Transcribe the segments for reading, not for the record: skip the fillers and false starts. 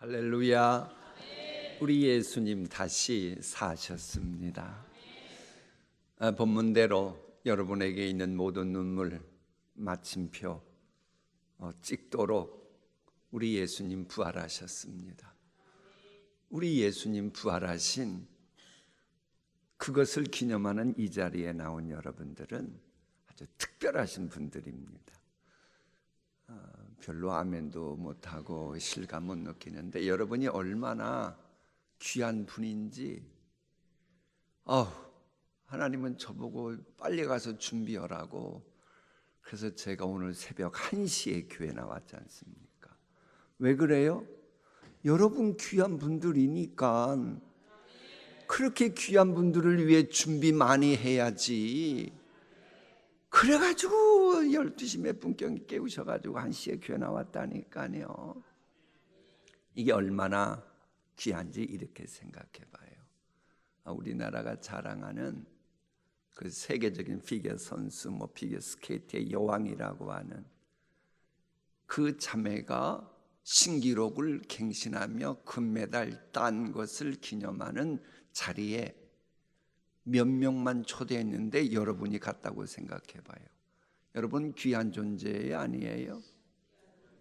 할렐루야. 우리 예수님 다시 사셨습니다. 본문대로 여러분에게 있는 모든 눈물 마침표 찍도록 우리 예수님 부활하셨습니다. 우리 예수님 부활하신 그것을 기념하는 이 자리에 나온 여러분들은 아주 특별하신 분들입니다. 별로 아멘도 못하고 실감 못 느끼는데 여러분이 얼마나 귀한 분인지 하나님은 저보고 빨리 가서 준비하라고 그래서 제가 오늘 새벽 1시에 교회 나왔지 않습니까? 왜 그래요? 여러분 귀한 분들이니까 그렇게 귀한 분들을 위해 준비 많이 해야지. 그래가지고 12시 몇 분경 깨우셔가지고 1시에 교회 나왔다니까요. 이게 얼마나 귀한지 이렇게 생각해봐요. 우리나라가 자랑하는 그 세계적인 피겨 선수, 피겨 스케이트의 여왕이라고 하는 그 자매가 신기록을 갱신하며 금메달 딴 것을 기념하는 자리에 몇 명만 초대했는데 여러분이 갔다고 생각해봐요. 여러분 귀한 존재예요, 아니에요?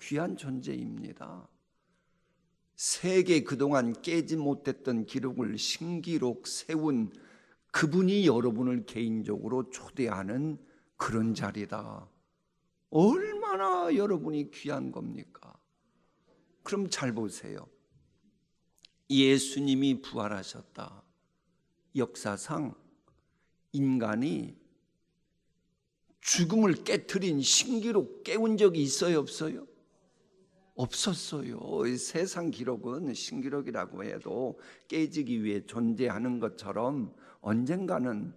귀한 존재입니다. 세계 그동안 깨지 못했던 기록을 신기록 세운 그분이 여러분을 개인적으로 초대하는 그런 자리다. 얼마나 여러분이 귀한 겁니까? 그럼 잘 보세요. 예수님이 부활하셨다. 역사상 인간이 죽음을 깨트린 신기록 깨운 적이 있어요, 없어요? 없었어요. 세상 기록은 신기록이라고 해도 깨지기 위해 존재하는 것처럼 언젠가는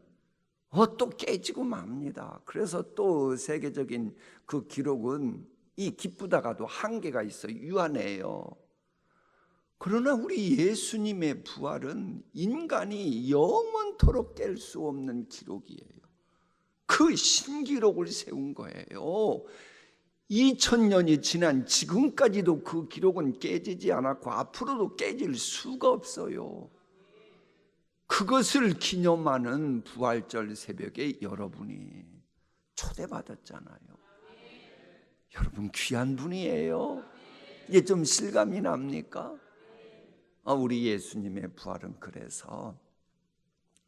또 깨지고 맙니다. 그래서 또 세계적인 그 기록은 이 기쁘다가도 한계가 있어요. 유한해요. 그러나 우리 예수님의 부활은 인간이 영원토록 깰 수 없는 기록이에요. 그 신기록을 세운 거예요. 2000년이 지난 지금까지도 그 기록은 깨지지 않았고 앞으로도 깨질 수가 없어요. 그것을 기념하는 부활절 새벽에 여러분이 초대받았잖아요. 여러분 귀한 분이에요. 이게 좀 실감이 납니까? 우리 예수님의 부활은 그래서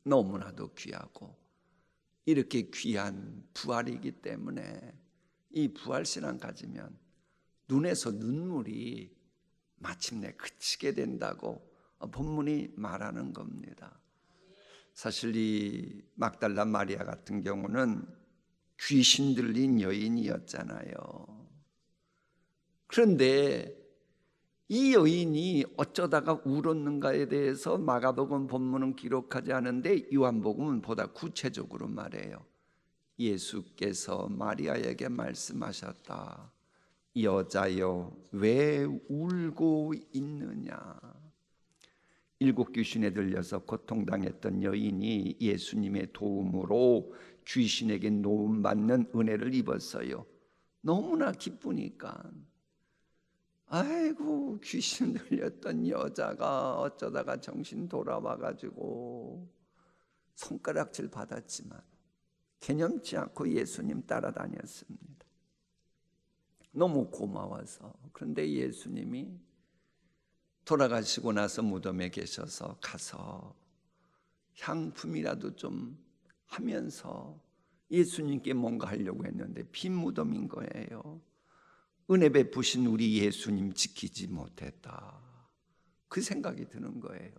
너무나도 귀하고 이렇게 귀한 부활이기 때문에 이 부활신앙 가지면 눈에서 눈물이 마침내 그치게 된다고 본문이 말하는 겁니다. 사실 이 막달라 마리아 같은 경우는 귀신 들린 여인이었잖아요. 그런데 이 여인이 어쩌다가 울었는가에 대해서 마가복음 본문은 기록하지 않은데 요한복음은 보다 구체적으로 말해요. 예수께서 마리아에게 말씀하셨다. 여자여, 왜 울고 있느냐? 7 귀신에 들려서 고통당했던 여인이 예수님의 도움으로 귀신에게 도움받는 은혜를 입었어요. 너무나 기쁘니까. 아이고, 귀신 들렸던 여자가 어쩌다가 정신 돌아와가지고 손가락질 받았지만 개념치 않고 예수님 따라다녔습니다. 너무 고마워서. 그런데 예수님이 돌아가시고 나서 무덤에 계셔서 가서 향품이라도 좀 하면서 예수님께 뭔가 하려고 했는데 빈 무덤인 거예요. 은혜 베푸신 우리 예수님 지키지 못했다. 그 생각이 드는 거예요.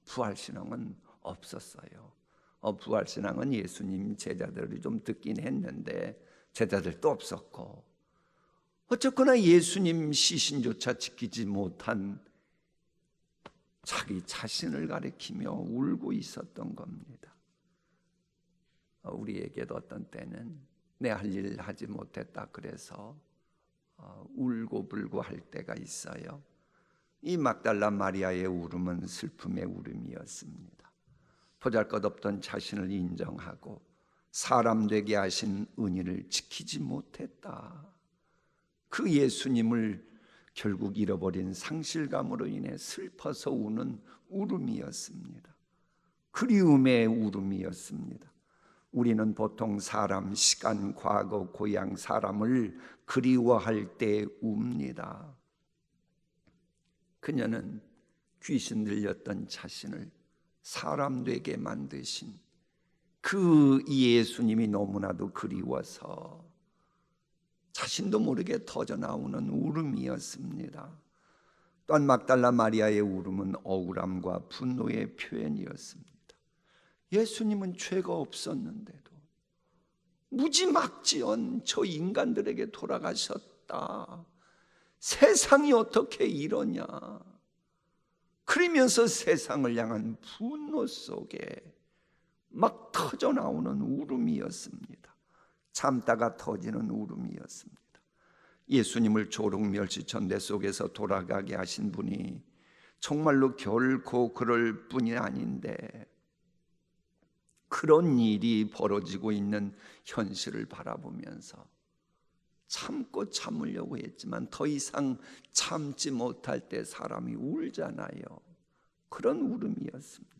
부활신앙은 없었어요. 부활신앙은 예수님 제자들이 좀 듣긴 했는데 제자들도 없었고 어쨌거나 예수님 시신조차 지키지 못한 자기 자신을 가리키며 울고 있었던 겁니다. 우리에게도 어떤 때는 내 할 일 하지 못했다 그래서 울고 불고 할 때가 있어요. 이 막달라 마리아의 울음은 슬픔의 울음이었습니다. 보잘것없던 자신을 인정하고 사람 되게 하신 은혜를 지키지 못했다. 그 예수님을 결국 잃어버린 상실감으로 인해 슬퍼서 우는 울음이었습니다. 그리움의 울음이었습니다. 우리는 보통 사람, 시간, 과거, 고향, 사람을 그리워할 때 웁니다. 그녀는 귀신 들렸던 자신을 사람 되게 만드신 그 예수님이 너무나도 그리워서 자신도 모르게 터져나오는 울음이었습니다. 또한 막달라 마리아의 울음은 억울함과 분노의 표현이었습니다. 예수님은 죄가 없었는데도 무지막지한 저 인간들에게 돌아가셨다. 세상이 어떻게 이러냐. 그러면서 세상을 향한 분노 속에 막 터져나오는 울음이었습니다. 참다가 터지는 울음이었습니다. 예수님을 조롱멸시천대 속에서 돌아가게 하신 분이 정말로 결코 그럴 뿐이 아닌데 그런 일이 벌어지고 있는 현실을 바라보면서 참고 참으려고 했지만 더 이상 참지 못할 때 사람이 울잖아요. 그런 울음이었습니다.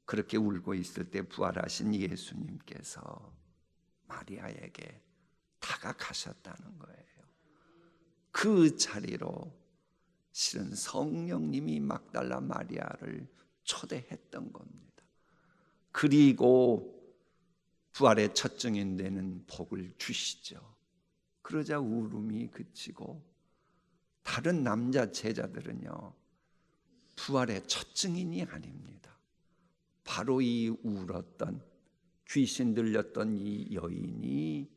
그렇게 울고 있을 때 부활하신 예수님께서 마리아에게 다가가셨다는 거예요. 그 자리로 실은 성령님이 막달라 마리아를 초대했던 겁니다. 그리고 부활의 첫 증인 되는 복을 주시죠. 그러자 울음이 그치고 다른 남자 제자들은요, 부활의 첫 증인이 아닙니다. 바로 이 울었던 귀신 들렸던 이 여인이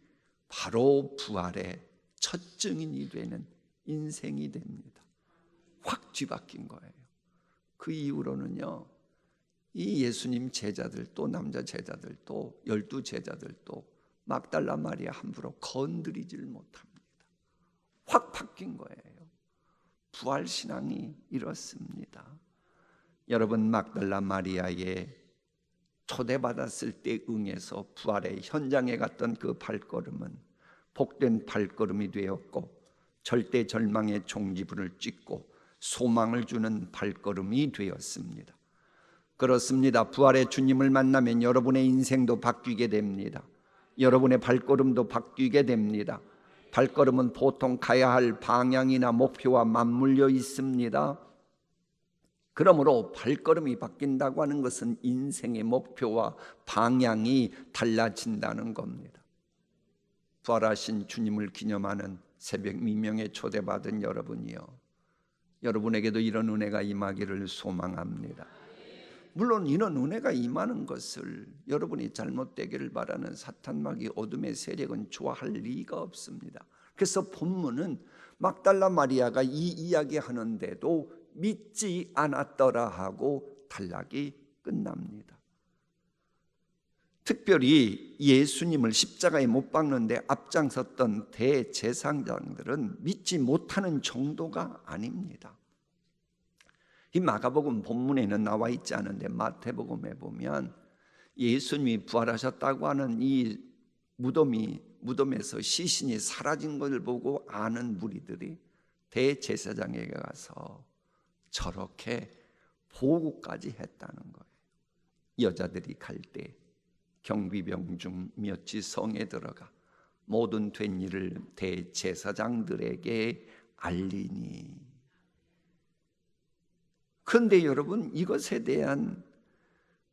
바로 부활의 첫 증인이 되는 인생이 됩니다. 확 뒤바뀐 거예요. 그 이후로는요, 이 예수님 제자들도 남자 제자들도 12 제자들도 막달라 마리아 함부로 건드리질 못합니다. 확 바뀐 거예요. 부활신앙이 이렇습니다. 여러분, 막달라 마리아의 초대받았을 때 응해서 부활의 현장에 갔던 그 발걸음은 복된 발걸음이 되었고 절대 절망의 종지부를 찍고 소망을 주는 발걸음이 되었습니다. 그렇습니다. 부활의 주님을 만나면 여러분의 인생도 바뀌게 됩니다. 여러분의 발걸음도 바뀌게 됩니다. 발걸음은 보통 가야 할 방향이나 목표와 맞물려 있습니다. 그러므로 발걸음이 바뀐다고 하는 것은 인생의 목표와 방향이 달라진다는 겁니다. 부활하신 주님을 기념하는 새벽 미명에 초대받은 여러분이요, 여러분에게도 이런 은혜가 임하기를 소망합니다. 물론 이런 은혜가 임하는 것을 여러분이 잘못되기를 바라는 사탄마귀 어둠의 세력은 좋아할 리가 없습니다. 그래서 본문은 막달라 마리아가 이 이야기하는데도 믿지 않았더라 하고 단락이 끝납니다. 특별히 예수님을 십자가에 못 박는데 앞장섰던 대제사장들은 믿지 못하는 정도가 아닙니다. 이 마가복음 본문에는 나와 있지 않은데 마태복음에 보면 예수님이 부활하셨다고 하는 이 무덤에서 시신이 사라진 것을 보고 아는 무리들이 대제사장에게 가서 저렇게 보고까지 했다는 거예요. 여자들이 갈 때 경비병 중 몇이 성에 들어가 모든 된 일을 대제사장들에게 알리니. 그런데 여러분, 이것에 대한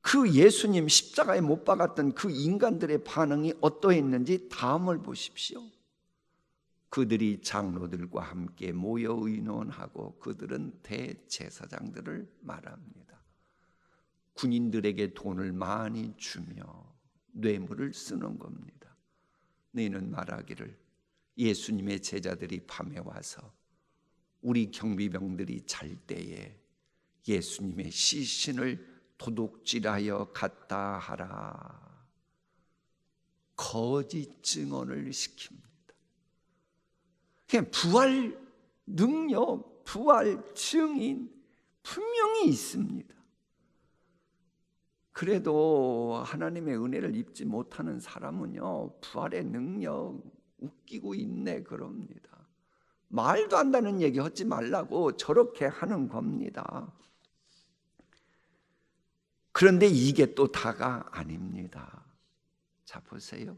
그 예수님 십자가에 못 박았던 그 인간들의 반응이 어떠했는지 다음을 보십시오. 그들이 장로들과 함께 모여 의논하고 그들은 대제사장들을 말합니다. 군인들에게 돈을 많이 주며 뇌물을 쓰는 겁니다. 너희는 말하기를 예수님의 제자들이 밤에 와서 우리 경비병들이 잘 때에 예수님의 시신을 도둑질하여 갔다 하라. 거짓 증언을 시킵니다. 그냥 부활 능력, 부활 증인 분명히 있습니다. 그래도 하나님의 은혜를 입지 못하는 사람은요, 부활의 능력 웃기고 있네 그럽니다. 말도 안 되는 얘기 하지 말라고 저렇게 하는 겁니다. 그런데 이게 또 다가 아닙니다. 자, 보세요.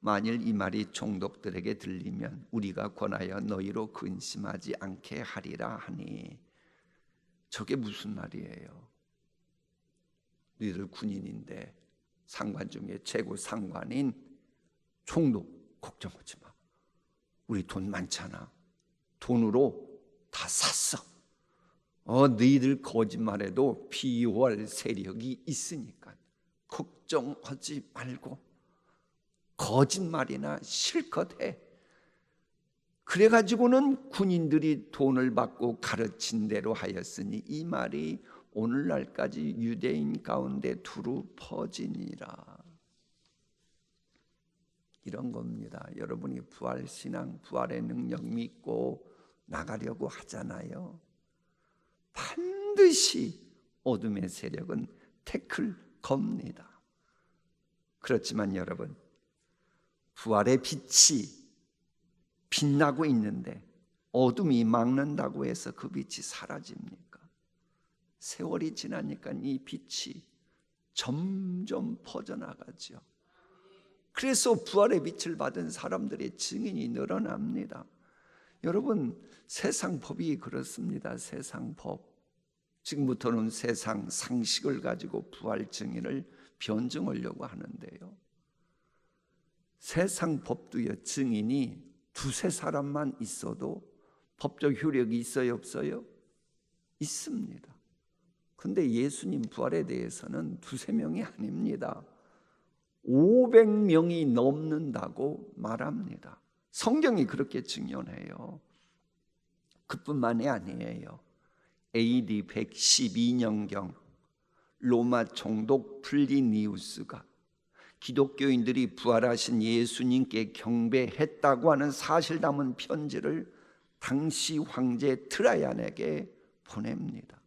만일 이 말이 총독들에게 들리면 우리가 권하여 너희로 근심하지 않게 하리라 하니, 저게 무슨 말이에요? 너희들 군인인데 상관 중에 최고 상관인 총독 걱정하지 마. 우리 돈 많잖아. 돈으로 다 샀어. 너희들 거짓말에도 비호할 세력이 있으니까 걱정하지 말고 거짓말이나 실컷 해. 그래가지고는 군인들이 돈을 받고 가르친 대로 하였으니 이 말이 오늘날까지 유대인 가운데 두루 퍼지니라. 이런 겁니다. 여러분이 부활신앙, 부활의 능력 믿고 나가려고 하잖아요. 반드시 어둠의 세력은 태클 겁니다. 그렇지만 여러분, 부활의 빛이 빛나고 있는데 어둠이 막는다고 해서 그 빛이 사라집니까? 세월이 지나니까 이 빛이 점점 퍼져나가죠. 그래서 부활의 빛을 받은 사람들의 증인이 늘어납니다. 여러분, 세상 법이 그렇습니다. 세상 법. 지금부터는 세상 상식을 가지고 부활 증인을 변증하려고 하는데요. 세상 법도요, 증인이 두세 사람만 있어도 법적 효력이 있어요, 없어요? 있습니다. 근데 예수님 부활에 대해서는 두세 명이 아닙니다. 500명이 넘는다고 말합니다. 성경이 그렇게 증언해요. 그뿐만이 아니에요. AD 112년경 로마 총독 플리니우스가 기독교인들이 부활하신 예수님께 경배했다고 하는 사실 담은 편지를 당시 황제 트라이안에게 보냅니다.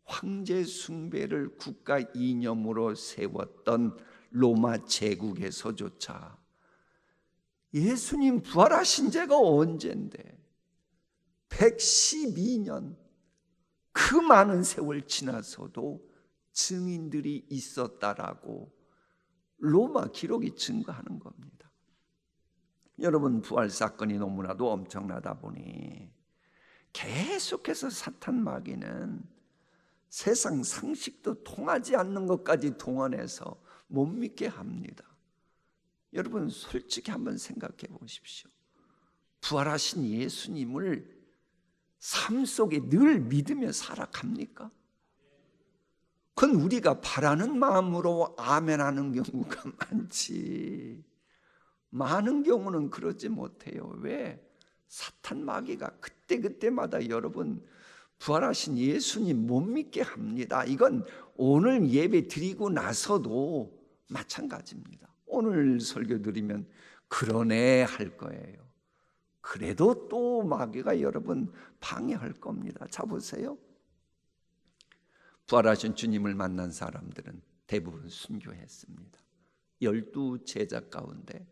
황제 숭배를 국가 이념으로 세웠던 로마 제국에서조차 예수님 부활하신 지가 언젠데 112년, 그 많은 세월 지나서도 증인들이 있었다라고 로마 기록이 증거하는 겁니다. 여러분, 부활 사건이 너무나도 엄청나다 보니 계속해서 사탄 마귀는 세상 상식도 통하지 않는 것까지 동원해서 못 믿게 합니다. 여러분, 솔직히 한번 생각해 보십시오. 부활하신 예수님을 삶 속에 늘 믿으며 살아갑니까? 그건 우리가 바라는 마음으로 아멘하는 경우가 많지, 많은 경우는 그러지 못해요. 왜? 사탄 마귀가 그때그때마다 여러분 부활하신 예수님 못 믿게 합니다. 이건 오늘 예배 드리고 나서도 마찬가지입니다. 오늘 설교 드리면 그러네 할 거예요. 그래도 또 마귀가 여러분 방해할 겁니다. 자, 보세요. 부활하신 주님을 만난 사람들은 대부분 순교했습니다. 12 제자 가운데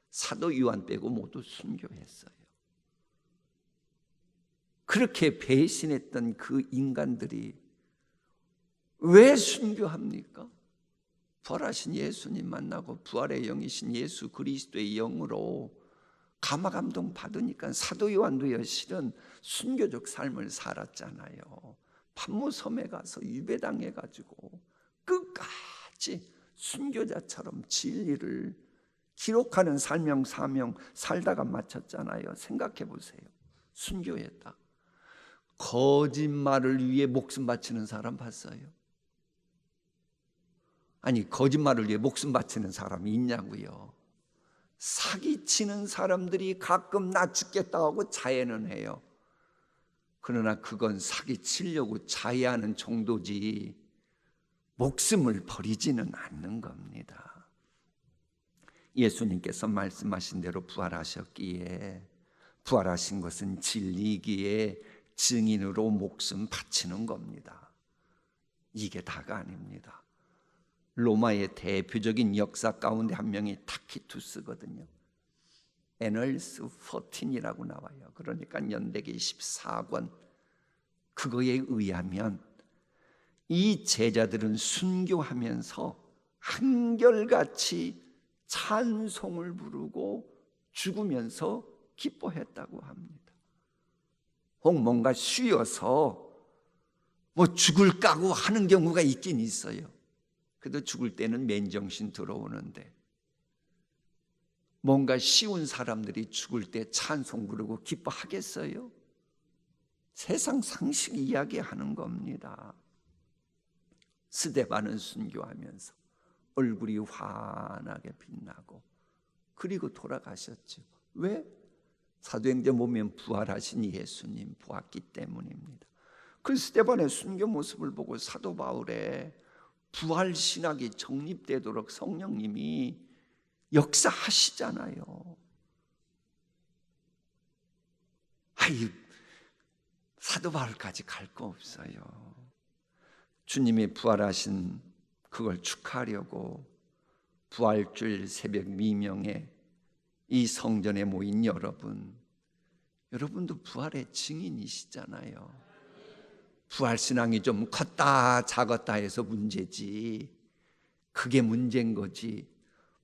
사도 요한 빼고 모두 순교했어요. 그렇게 배신했던 그 인간들이 왜 순교합니까? 부활하신 예수님 만나고 부활의 영이신 예수 그리스도의 영으로 감화감동 받으니까 사도 요한도요 실은 순교적 삶을 살았잖아요. pat모섬에 가서 유배당해가지고 끝까지 순교자처럼 진리를 기록하는 사명 살다가 마쳤잖아요. 생각해 보세요. 순교했다. 거짓말을 위해 목숨 바치는 사람 봤어요? 아니, 거짓말을 위해 목숨 바치는 사람이 있냐고요. 사기치는 사람들이 가끔 나 죽겠다 하고 자해는 해요. 그러나 그건 사기치려고 자해하는 정도지 목숨을 버리지는 않는 겁니다. 예수님께서 말씀하신 대로 부활하셨기에, 부활하신 것은 진리이기에 증인으로 목숨 바치는 겁니다. 이게 다가 아닙니다. 로마의 대표적인 역사 가운데 한 명이 타키투스거든요. 애널스 14이라고 나와요. 그러니까 연대기 14권. 그거에 의하면 이 제자들은 순교하면서 한결같이 찬송을 부르고 죽으면서 기뻐했다고 합니다. 혹 뭔가 쉬어서 뭐 죽을 까고 하는 경우가 있긴 있어요. 그래도 죽을 때는 맨정신 들어오는데, 뭔가 쉬운 사람들이 죽을 때 찬송 부르고 기뻐하겠어요? 세상 상식 이야기하는 겁니다. 스데반은 순교하면서 얼굴이 환하게 빛나고 그리고 돌아가셨죠. 왜? 사도행전 보면 부활하신 예수님 보았기 때문입니다. 그 스데반의 순교 모습을 보고 사도 바울의 부활신학이 정립되도록 성령님이 역사하시잖아요. 아이, 사도 바울까지 갈 거 없어요. 주님이 부활하신 그걸 축하하려고 부활주일 새벽 미명에 이 성전에 모인 여러분도 부활의 증인이시잖아요. 부활신앙이 좀 컸다 작았다 해서 문제지, 그게 문제인 거지.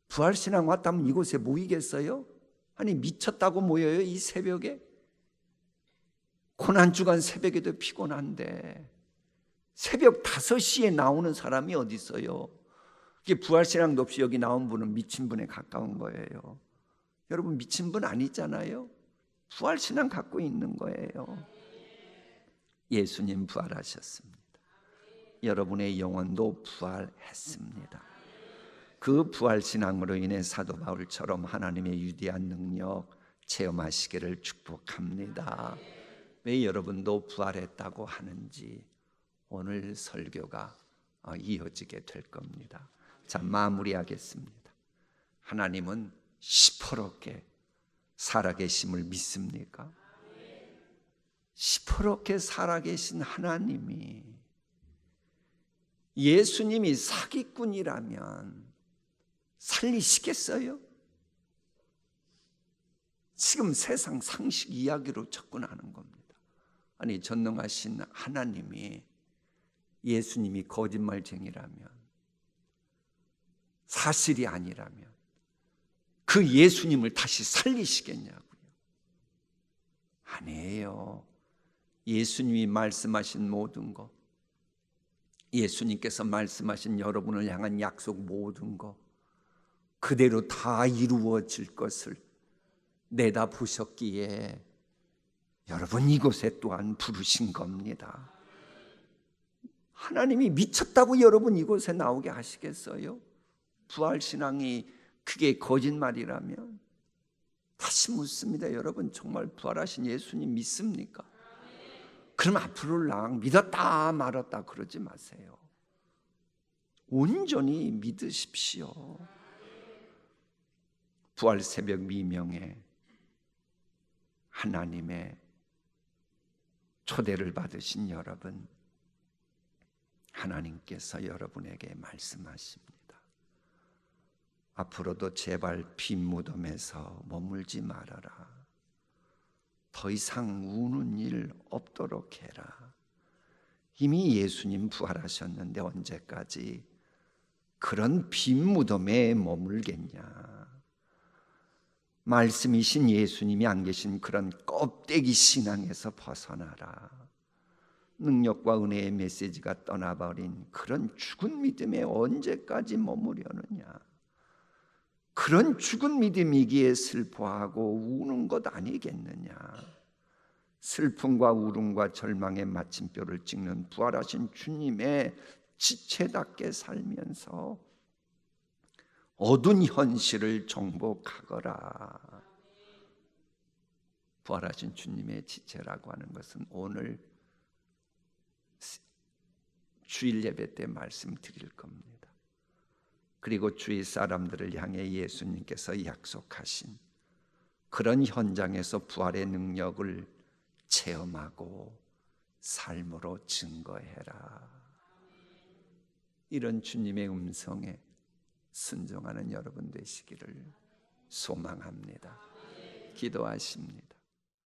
부활신앙 왔다면 이곳에 모이겠어요? 아니, 미쳤다고 모여요 이 새벽에? 고난주간 새벽에도 피곤한데 새벽 5시에 나오는 사람이 어디 있어요? 그게 부활신앙도 없이 여기 나온 분은 미친 분에 가까운 거예요. 여러분, 미친 분 아니잖아요. 부활신앙 갖고 있는 거예요. 예수님 부활하셨습니다. 여러분의 영혼도 부활했습니다. 그 부활신앙으로 인해 사도 바울처럼 하나님의 위대한 능력 체험하시기를 축복합니다. 왜 여러분도 부활했다고 하는지 오늘 설교가 이어지게 될 겁니다. 자, 마무리하겠습니다. 하나님은 시퍼렇게 살아계심을 믿습니까? 시퍼렇게 살아계신 하나님이, 예수님이 사기꾼이라면 살리시겠어요? 지금 세상 상식 이야기로 접근하는 겁니다. 아니, 전능하신 하나님이 예수님이 거짓말쟁이라면, 사실이 아니라면 그 예수님을 다시 살리시겠냐고요? 아니에요. 예수님이 말씀하신 모든 것, 예수님께서 말씀하신 여러분을 향한 약속 모든 것 그대로 다 이루어질 것을 내다보셨기에 여러분 이곳에 또한 부르신 겁니다. 하나님이 미쳤다고 여러분 이곳에 나오게 하시겠어요? 부활신앙이 그게 거짓말이라면? 다시 묻습니다. 여러분 정말 부활하신 예수님 믿습니까? 그럼 앞으로랑 믿었다 말았다 그러지 마세요. 온전히 믿으십시오. 부활 새벽 미명에 하나님의 초대를 받으신 여러분, 하나님께서 여러분에게 말씀하십니다. 앞으로도 제발 빈 무덤에서 머물지 말아라. 더 이상 우는 일 없도록 해라. 이미 예수님 부활하셨는데 언제까지 그런 빈 무덤에 머물겠냐. 말씀이신 예수님이 안 계신 그런 껍데기 신앙에서 벗어나라. 능력과 은혜의 메시지가 떠나버린 그런 죽은 믿음에 언제까지 머무려느냐. 그런 죽은 믿음이기에 슬퍼하고 우는 것 아니겠느냐. 슬픔과 울음과 절망의 마침표를 찍는 부활하신 주님의 지체답게 살면서 어두운 현실을 정복하거라. 부활하신 주님의 지체라고 하는 것은 오늘 주일 예배 때 말씀드릴 겁니다. 그리고 주위 사람들을 향해 예수님께서 약속하신 그런 현장에서 부활의 능력을 체험하고 삶으로 증거해라. 이런 주님의 음성에 순종하는 여러분 되시기를 소망합니다. 기도하십니다.